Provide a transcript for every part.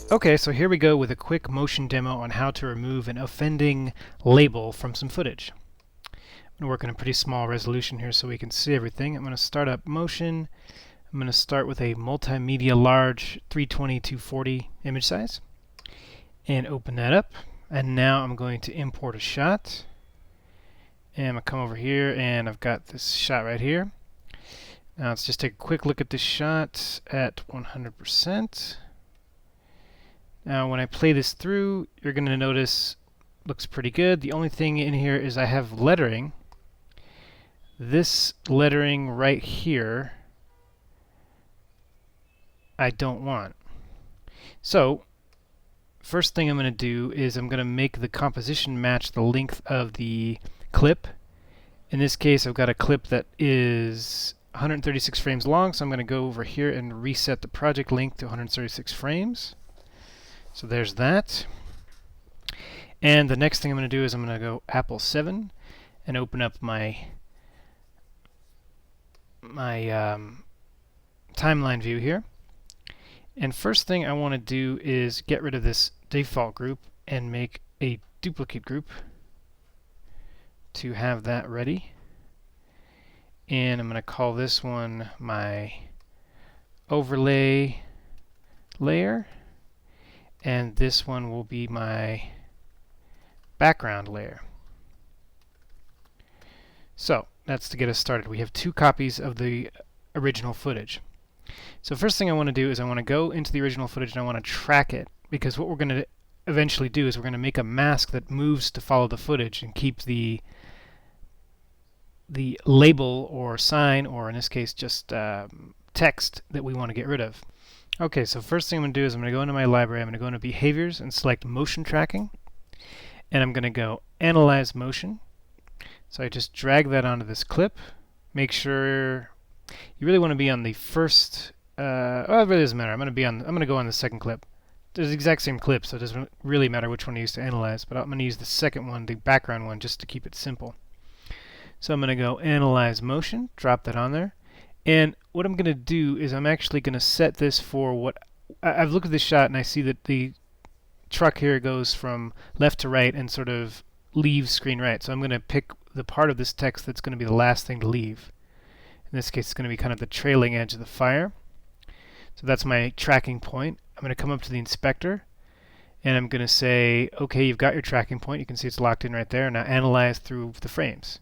Okay, so here we go with a quick motion demo on how to remove an offending label from some footage. I'm going to work in a pretty small resolution here so we can see everything. I'm going to start up motion. I'm going to start with a multimedia large 320-240 image size and open that up. And now I'm going to import a shot. And I'm going to come over here and I've got this shot right here. Now let's just take a quick look at this shot at 100%. Now when I play this through, you're going to notice it looks pretty good. The only thing in here is I have lettering. This lettering right here I don't want. So first thing I'm going to do is I'm going to make the composition match the length of the clip. In this case I've got a clip that is 136 frames long, so I'm going to go over here and reset the project length to 136 frames. So there's that. And the next thing I'm going to do is I'm going to go Apple 7 and open up my timeline view here. And first thing I want to do is get rid of this default group and make a duplicate group to have that ready. And I'm going to call this one my overlay layer. And this one will be my background layer. So that's to get us started. We have two copies of the original footage. So first thing I want to do is I want to go into the original footage and I want to track it, because what we're going to eventually do is we're going to make a mask that moves to follow the footage and keep the label or sign, or in this case just text, that we want to get rid of. Okay, so first thing I'm going to do is I'm going to go into my library, I'm going to go into behaviors and select motion tracking, and I'm going to go analyze motion. So I just drag that onto this clip. Make sure you really want to be on the first, well, it really doesn't matter. I'm going to go on the second clip. There's the exact same clip, so it doesn't really matter which one you use to analyze, but I'm going to use the second one, the background one, just to keep it simple. So I'm going to go analyze motion, drop that on there. And what I'm going to do is I'm actually going to set this for what I've looked at this shot and I see that the truck here goes from left to right and sort of leaves screen right. So I'm going to pick the part of this text that's going to be the last thing to leave. In this case, it's going to be kind of the trailing edge of the fire. So that's my tracking point. I'm going to come up to the inspector and I'm going to say, okay, you've got your tracking point. You can see it's locked in right there. Now analyze through the frames.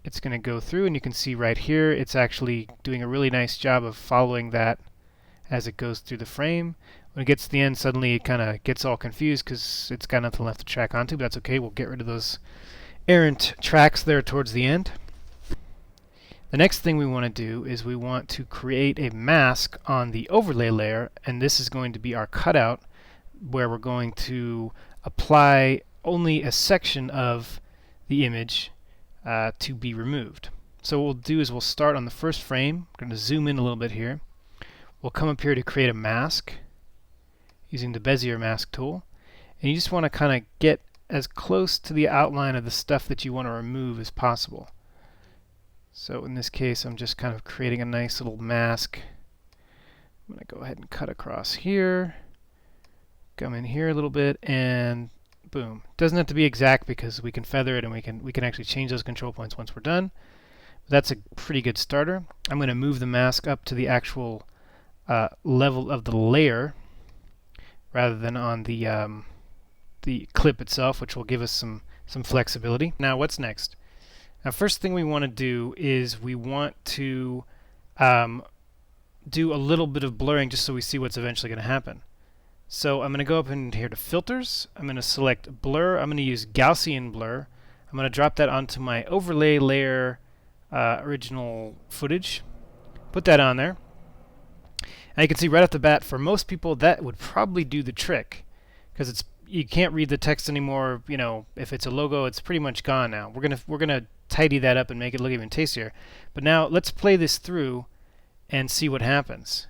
It's going to go through, and you can see right here it's actually doing a really nice job of following that as it goes through the frame. When it gets to the end, suddenly it kind of gets all confused because it's got nothing left to track onto, but that's okay. We'll get rid of those errant tracks there towards the end. The next thing we want to do is we want to create a mask on the overlay layer, and this is going to be our cutout where we're going to apply only a section of the image to be removed. So what we'll do is we'll start on the first frame. We're going to zoom in a little bit here. We'll come up here to create a mask using the Bezier mask tool. And you just want to kind of get as close to the outline of the stuff that you want to remove as possible. So in this case, I'm just kind of creating a nice little mask. I'm going to go ahead and cut across here, come in here a little bit, and boom. Doesn't have to be exact because we can feather it and we can actually change those control points once we're done. But that's a pretty good starter. I'm going to move the mask up to the actual level of the layer rather than on the clip itself, which will give us some flexibility. Now what's next? Now first thing we want to do is we want to do a little bit of blurring just so we see what's eventually going to happen. So I'm going to go up in here to filters. I'm going to select blur. I'm going to use Gaussian blur. I'm going to drop that onto my overlay layer original footage. Put that on there. And you can see right off the bat, for most people that would probably do the trick, because you can't read the text anymore. You know, if it's a logo, it's pretty much gone now. We're gonna tidy that up and make it look even tastier. But now let's play this through and see what happens.